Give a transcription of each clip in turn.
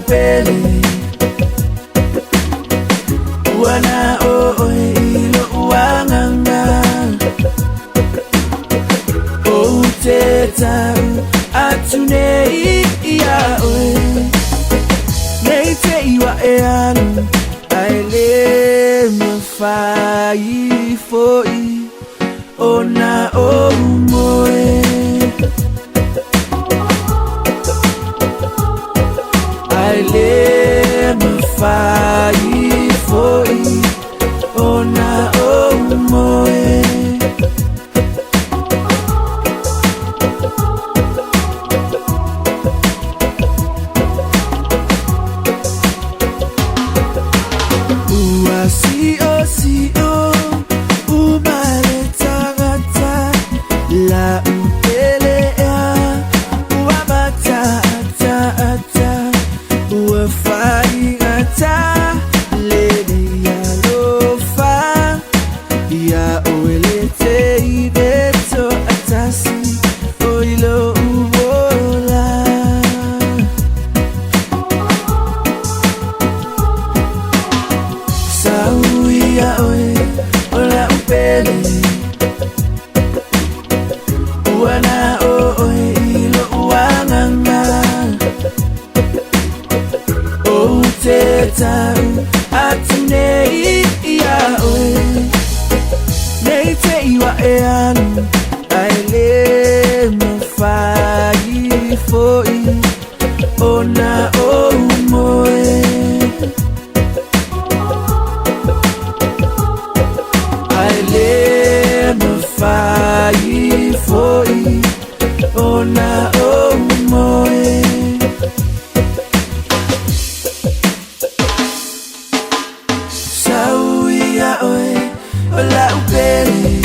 upele wana ilo wanganga teta atunei ya oe neite iwa eanu aile mafai foi ona o moe aile mafai foi ona o moe si-o ubale tagata la upelea uabata ata uafai ata lady ya lofa ya oelete ibeto atasi oilo ubola sauia oe ola upele wana oe ilo wanganga o teta atunei ya oe neite iwa eanu aile mafai foi ona o moe aile mafai foi ona o moe sauia oe ola upele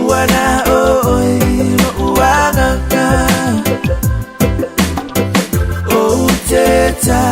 wana oe lo wanganga o teta